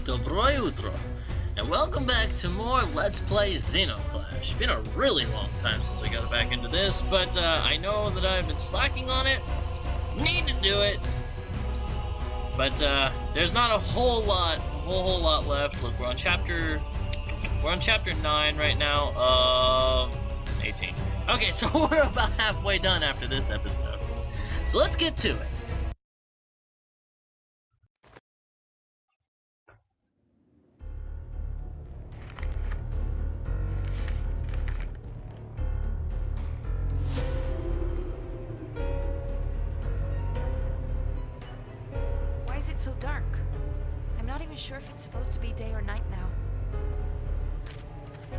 Dobro jutro, and welcome back to more Let's Play Zeno Clash. It's been a really long time since I got back into this, but I know that I've been slacking on it. Need to do it, but there's not a whole lot left. Look, we're on chapter 9 right now of 18. Okay, so we're about halfway done after this episode. So let's get to it. Why is it so dark? I'm not even sure if it's supposed to be day or night now.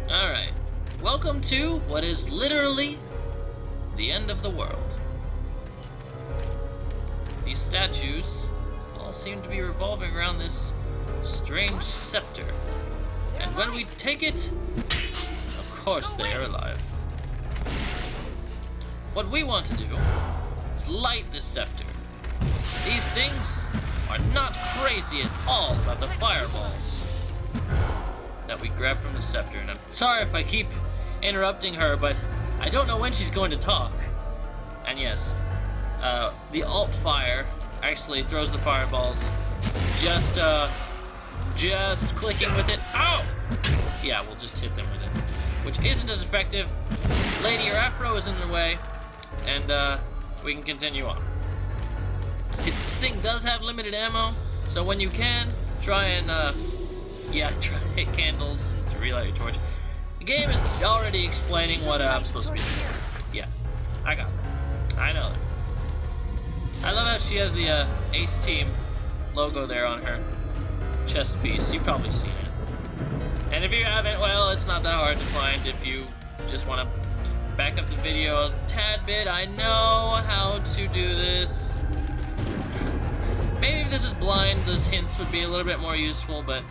Alright, welcome to what is literally the end of the world. These statues all seem to be revolving around this strange scepter. And when we take it, of course they are alive. What we want to do is light this scepter. These things are not crazy at all about the fireballs that we grab from the scepter. And I'm sorry if I keep interrupting her, but I don't know when she's going to talk. And yes, the alt fire actually throws the fireballs. Just clicking with it. Ow! Yeah, we'll just hit them with it, which isn't as effective. Lady, your afro is in the way, and we can continue on. This thing does have limited ammo, so when you can, try and try to hit candles and to relight your torch. The game is already explaining what I'm supposed to be doing. Yeah, I got it. I know that. I love how she has the Ace Team logo there on her chest piece. You've probably seen it. And if you haven't, well, it's not that hard to find if you just want to back up the video a tad bit. I know how to do this. Maybe if this is blind, those hints would be a little bit more useful, but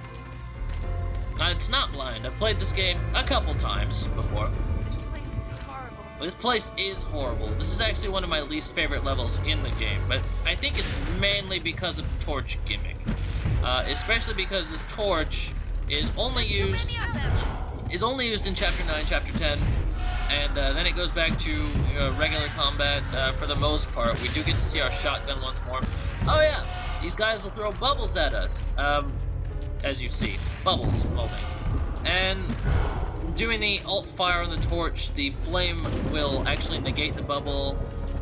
it's not blind. I've played this game a couple times before. This place is horrible. This place is horrible. This is actually one of my least favorite levels in the game, but I think it's mainly because of the torch gimmick. Especially because this torch is only used in Chapter 9, Chapter 10, and then it goes back to regular combat for the most part. We do get to see our shotgun once more. Oh yeah, these guys will throw bubbles at us, as you see, bubbles moving. And doing the alt fire on the torch, the flame will actually negate the bubble,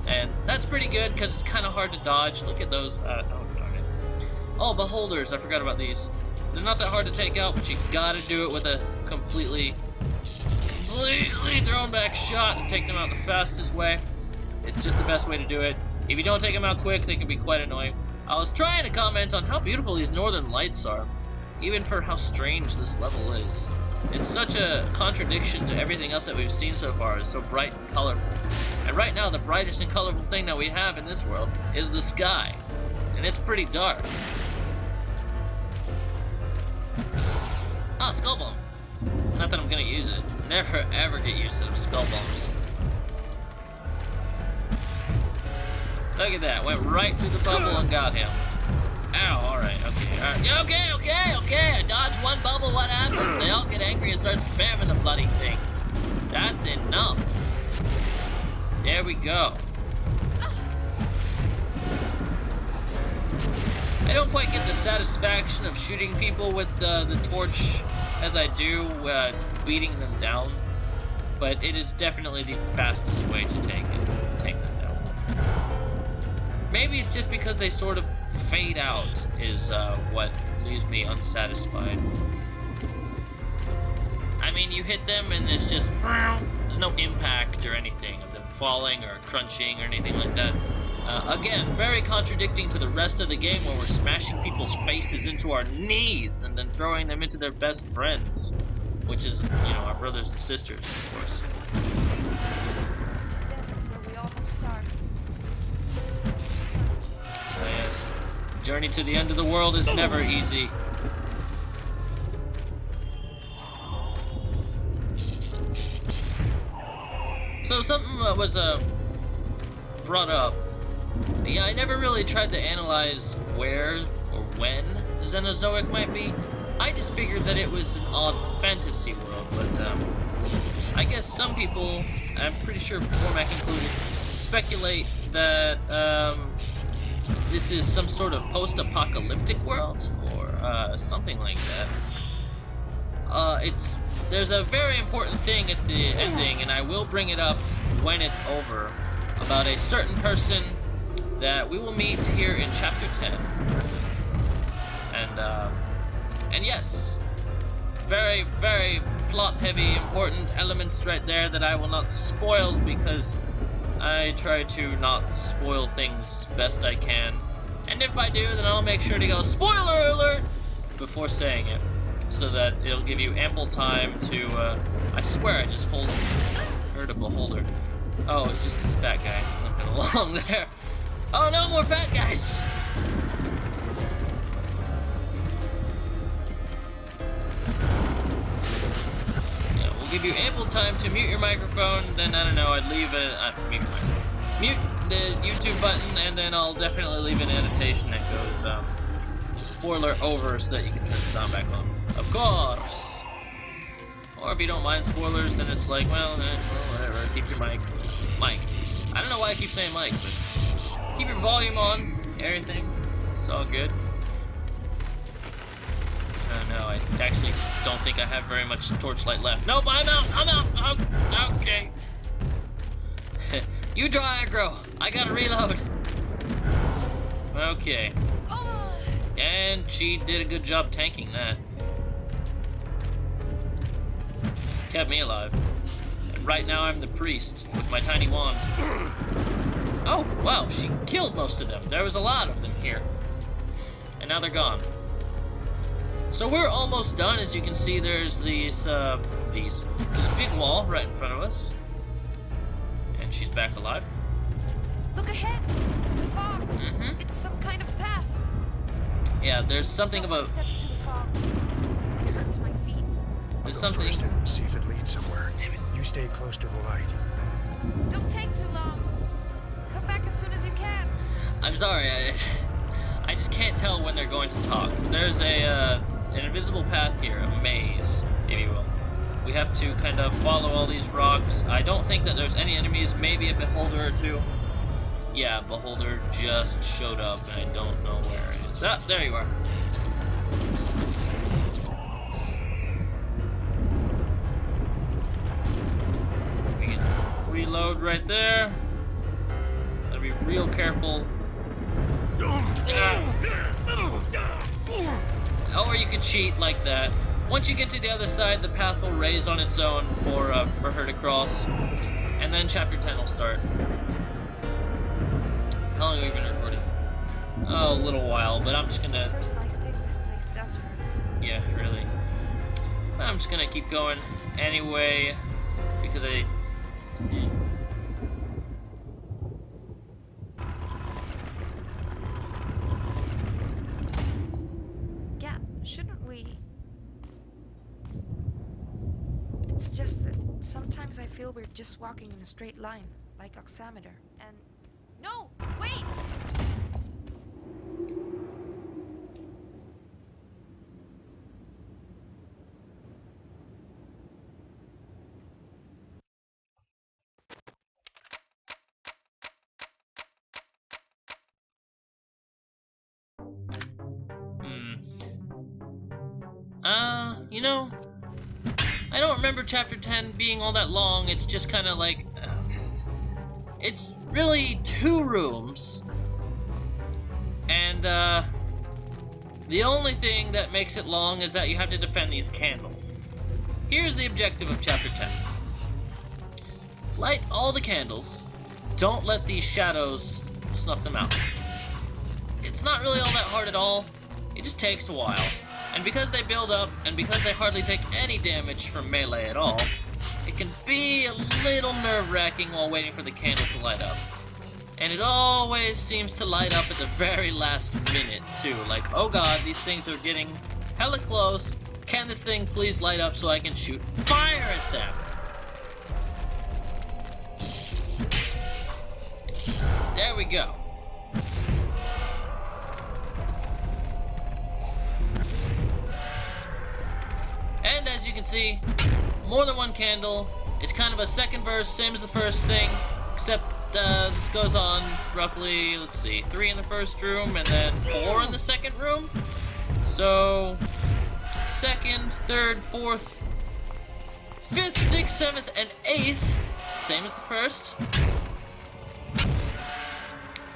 and that's pretty good because it's kind of hard to dodge. Look at those. Oh darn it! Oh, beholders! I forgot about these. They're not that hard to take out, but you gotta do it with a completely thrown back shot and take them out the fastest way. It's just the best way to do it. If you don't take them out quick, they can be quite annoying. I was trying to comment on how beautiful these northern lights are, even for how strange this level is. It's such a contradiction to everything else that we've seen so far. It's so bright and colorful. And right now, the brightest and colorful thing that we have in this world is the sky. And it's pretty dark. Ah, skull bomb. Not that I'm gonna use it. Never ever get used to them skull bombs. Look at that, went right through the bubble and got him. Ow, alright, okay, alright. Okay, I dodged one bubble, what happens? They all get angry and start spamming the bloody things. That's enough. There we go. I don't quite get the satisfaction of shooting people with the torch as I do beating them down, but it is definitely the fastest way to take them down. Maybe it's just because they sort of fade out is what leaves me unsatisfied. I mean, you hit them and it's just, there's no impact or anything of them falling or crunching or anything like that. Again, very contradicting to the rest of the game where we're smashing people's faces into our knees and then throwing them into their best friends, which is, you know, our brothers and sisters, of course. Yes, journey to the end of the world is never easy. So something was brought up. Yeah, I never really tried to analyze where or when Zenozoik might be. I just figured that it was an odd fantasy world, but I guess some people, I'm pretty sure Cormac included, speculate that this is some sort of post-apocalyptic world, or something like that. There's a very important thing at the ending, and I will bring it up when it's over, about a certain person that we will meet here in Chapter 10. And yes, very, very plot-heavy, important elements right there that I will not spoil, because I try to not spoil things best I can. And if I do, then I'll make sure to go spoiler alert before saying it, so that it'll give you ample time to, I swear I just heard a beholder. Oh, it's just this fat guy limping along there. Oh, no more fat guys! Yeah, we'll give you ample time to mute your microphone, then, I don't know, I'd leave mute the YouTube button, and then I'll definitely leave an annotation that goes, spoiler over, so that you can turn the sound back on. Of course! Or if you don't mind spoilers, then it's like, well, whatever, keep your mic. I don't know why I keep saying mic, but keep your volume on, everything, it's all good. No, I actually don't think I have very much torchlight left. Nope, I'm out, oh, okay. You draw aggro, I gotta reload. Okay. And she did a good job tanking that. Kept me alive. And right now I'm the priest with my tiny wand. Oh, wow, she killed most of them. There was a lot of them here. And now they're gone. So we're almost done. As you can see, there's this big wall right in front of us. And she's back alive. Look ahead! The fog! It's some kind of path. Yeah, there's something Don't about... step into the fog. It hurts my feet. There's I'll go something... first and see if it leads somewhere. Damn it. You stay close to the light. Don't take too long. Come back as soon as you can. I'm sorry, I just can't tell when they're going to talk. There's an invisible path here, a maze, if you will. We have to kind of follow all these rocks. I don't think that there's any enemies, maybe a beholder or two. Yeah, beholder just showed up, and I don't know where it is. Ah, there you are. We can reload right there. Gotta be real careful. Or you could cheat like that. Once you get to the other side, the path will raise on its own for her to cross, and then Chapter 10 will start. How long have we been recording? Oh, a little while, but I'm just gonna... This is the first nice thing this place does for us. Yeah, really. I'm just gonna keep going anyway, because I... Yeah, shouldn't we? It's just that sometimes I feel we're just walking in a straight line, like oximeter, and... No! Wait! You know, I don't remember Chapter 10 being all that long. It's just kind of like... it's really 2 rooms. And, the only thing that makes it long is that you have to defend these candles. Here's the objective of Chapter 10. Light all the candles. Don't let these shadows snuff them out. It's not really all that hard at all. It just takes a while. And because they build up, and because they hardly take any damage from melee at all, it can be a little nerve-wracking while waiting for the candle to light up. And it always seems to light up at the very last minute, too. Like, oh god, these things are getting hella close. Can this thing please light up so I can shoot fire at them? There we go. you can see, more than one candle. It's kind of a second verse, same as the first thing, except this goes on roughly, let's see, 3 in the first room and then 4 in the second room. So, 2nd, 3rd, 4th, 5th, 6th, 7th, and 8th, same as the first.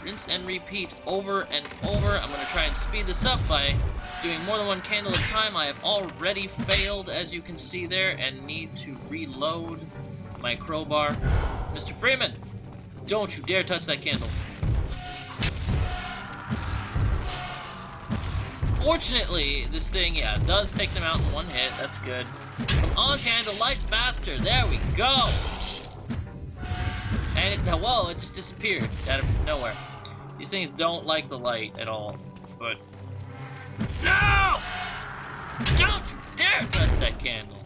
Rinse and repeat over and over. I'm going to try and speed this up by doing more than one candle at a time. I have already failed, as you can see there, and need to reload my crowbar. Mr. Freeman, don't you dare touch that candle. Fortunately, this thing, yeah, does take them out in one hit. That's good. Come on, candle, light faster. There we go. And it, whoa, it just disappeared out of nowhere. These things don't like the light at all. But no! Don't you dare touch that candle.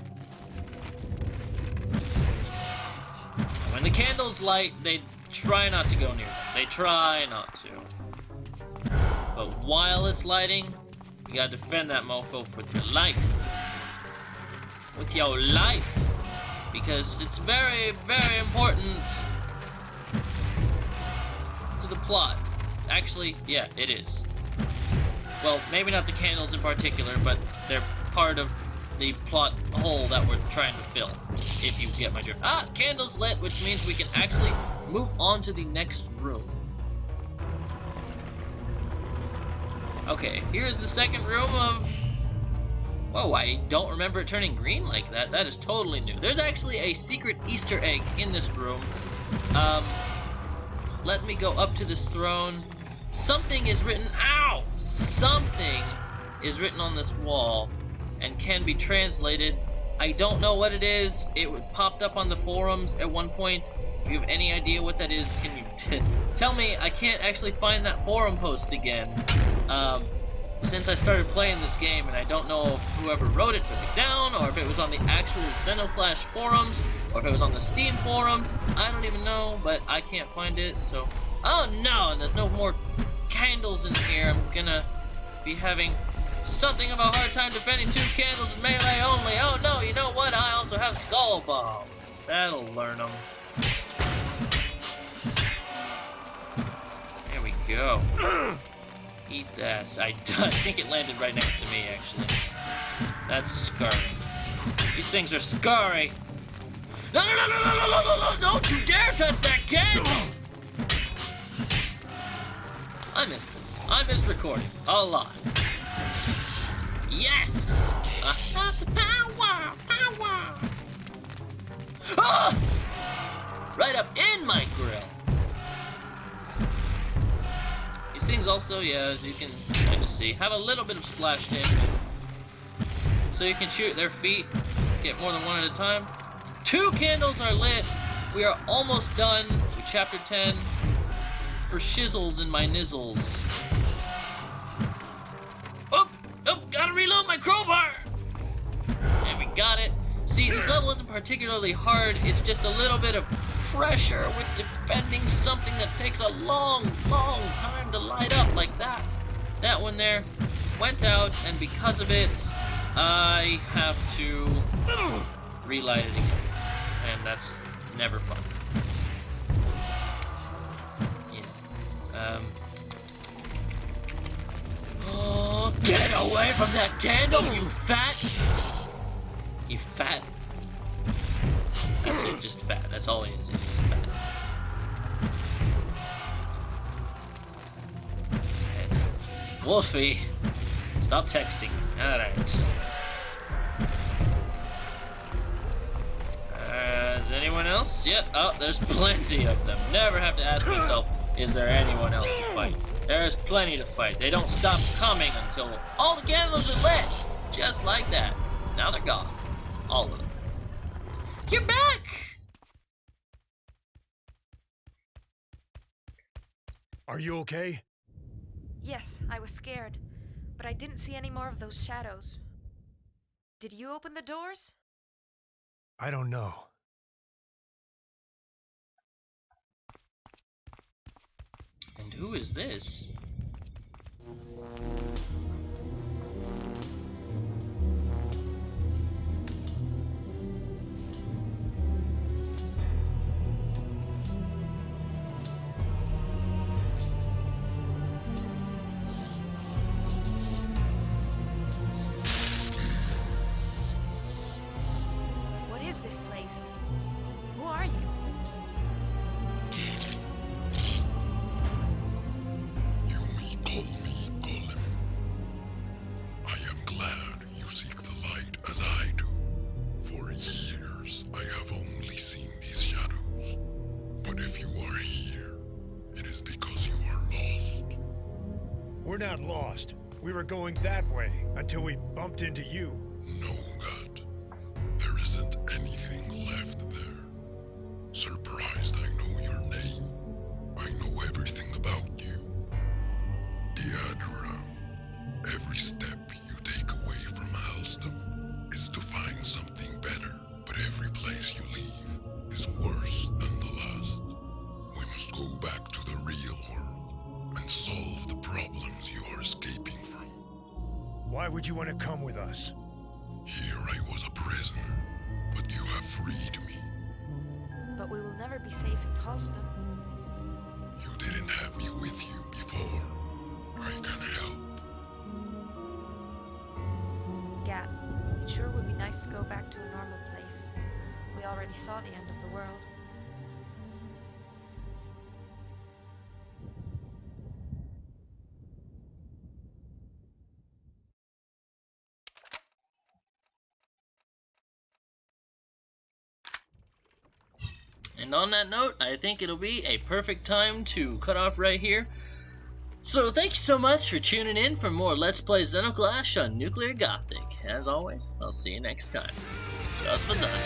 When the candles light, they try not to go near them. They try not to. But while it's lighting, you gotta defend that mofo with your life. With your life. Because it's very, very important to the plot. Actually, yeah, it is. Well, maybe not the candles in particular, but they're part of the plot hole that we're trying to fill. If you get my drift. Ah, candles lit, which means we can actually move on to the next room. Okay, here's the second room of... Whoa, I don't remember it turning green like that. That is totally new. There's actually a secret Easter egg in this room. Let me go up to this throne. Something is written... Ow! Something is written on this wall and can be translated. I don't know what it is. It popped up on the forums at one point. If you have any idea what that is, can you tell me? I can't actually find that forum post again. Since I started playing this game, and I don't know if whoever wrote it took it down, or if it was on the actual Zeno Clash forums, or if it was on the Steam forums. I don't even know, but I can't find it, so... Oh no, and there's no more candles in here. I'm gonna be having something of a hard time defending 2 candles in melee only. Oh no, you know what? I also have skull bombs. That'll learn them. There we go. Eat that. I think it landed right next to me, actually. That's scary. These things are scary. No, no, no, no, no, no, no, no, don't you dare touch that candle! I missed this. I missed recording. A lot. Yes! I have the power! Power! Ah! Right up in my grill. These things also, yeah, as you can kind of see, have a little bit of splash damage. So you can shoot their feet, get more than one at a time. 2 candles are lit. We are almost done with chapter 10 for shizzles and my nizzles. Oh, gotta reload my crowbar. And we got it. See, this level isn't particularly hard. It's just a little bit of pressure with defending something that takes a long, long time to light up like that. That one there went out, and because of it, I have to relight it again. And that's never fun. Yeah. Oh, get away from that candle, you fat! You fat. That's it, just fat. That's all he is. It's just fat. And Wolfie, stop texting. Alright. Is anyone else? Yep. Oh, there's plenty of them. Never have to ask myself, is there anyone else to fight? There's plenty to fight. They don't stop coming until all the candles are lit. Just like that. Now they're gone. All of them. You're back! Are you okay? Yes, I was scared, but I didn't see any more of those shadows. Did you open the doors? I don't know. And who is this? We're not lost. We were going that way until we bumped into you. No, God. There isn't anything left there. Surprised I know your name. I know everything about you. Deidre, every step you take away from Halston is to find something better, but every place you leave is worse than the last. We must go back to the real world and solve the problems you are escaping from. Why would you want to come with us? Here I was a prisoner, but you have freed me. But we will never be safe in Halston. You didn't have me with you before. I can help. Gat, it sure would be nice to go back to a normal place. We already saw the end of the world. And on that note, I think it'll be a perfect time to cut off right here. So thank you so much for tuning in for more Let's Play Zeno Clash on Nuclear Gothic. As always, I'll see you next time. Just for done.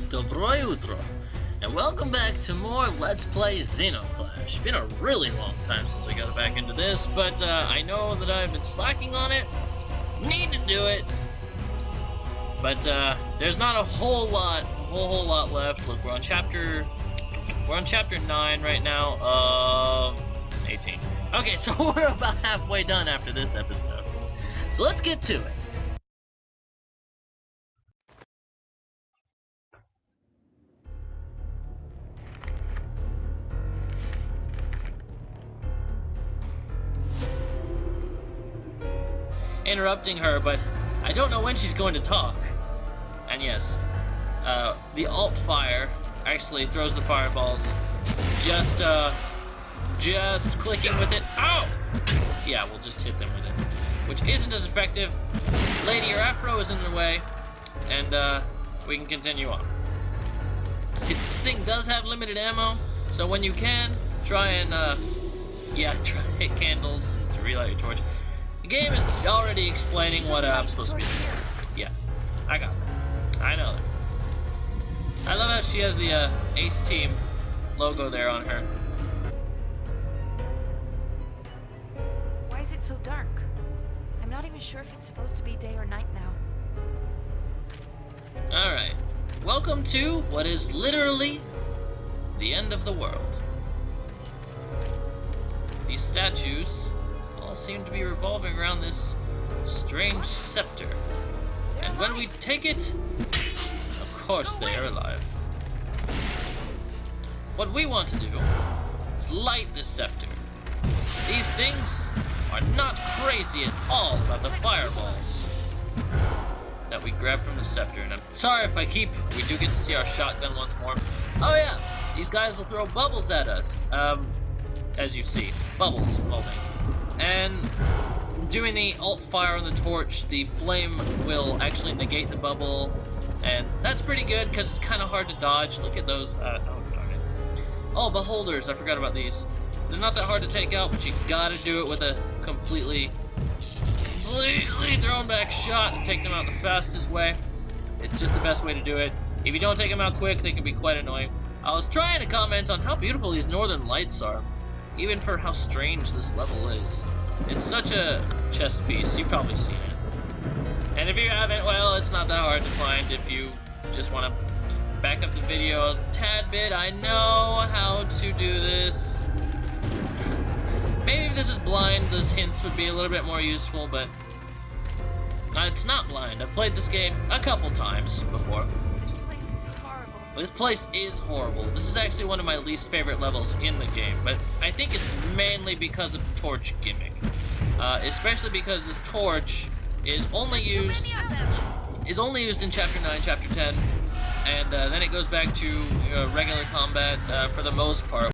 Dobro jutro, and welcome back to more Let's Play Zeno Clash. Been a really long time since I got back into this, but I know that I've been slacking on it. Need to do it, but there's not a whole lot left. Look, we're on chapter 9 right now of 18. Okay, so we're about halfway done after this episode. So let's get to it. Interrupting her, but I don't know when she's going to talk. And yes, the alt fire actually throws the fireballs. Just clicking with it. Ow! Yeah, we'll just hit them with it, which isn't as effective. Lady, your afro is in the way, and we can continue on. This thing does have limited ammo, so when you can, try and try to hit candles and to relight your torch. The game is already explaining what I'm supposed to be doing. Yeah, I got it. I know that. I love how she has the Ace Team logo there on her. Why is it so dark? I'm not even sure if it's supposed to be day or night now. Alright, welcome to what is literally the end of the world. These statues all seem to be revolving around this strange scepter. And when we take it, of course they are alive. What we want to do is light this scepter. These things are not crazy at all about the fireballs that we grab from the scepter. And I'm sorry if we do get to see our shotgun once more. Oh yeah, these guys will throw bubbles at us. As you see, bubbles molding. And doing the alt fire on the torch, the flame will actually negate the bubble, and that's pretty good because it's kind of hard to dodge. Look at those. Oh darn it! Oh, beholders! I forgot about these. They're not that hard to take out, but you gotta do it with a completely thrown back shot and take them out the fastest way. It's just the best way to do it. If you don't take them out quick, they can be quite annoying. I was trying to comment on how beautiful these northern lights are, even for how strange this level is. It's such a chess piece, you've probably seen it. And if you haven't, well, it's not that hard to find if you just want to back up the video a tad bit. I know how to do this. Maybe if this is blind, those hints would be a little bit more useful, but it's not blind. I've played this game a couple times before. This place is horrible. This place is horrible. This is actually one of my least favorite levels in the game, but I think it's mainly because of the torch gimmick. Especially because this torch is only used in Chapter 9, Chapter 10, and then it goes back to regular combat for the most part.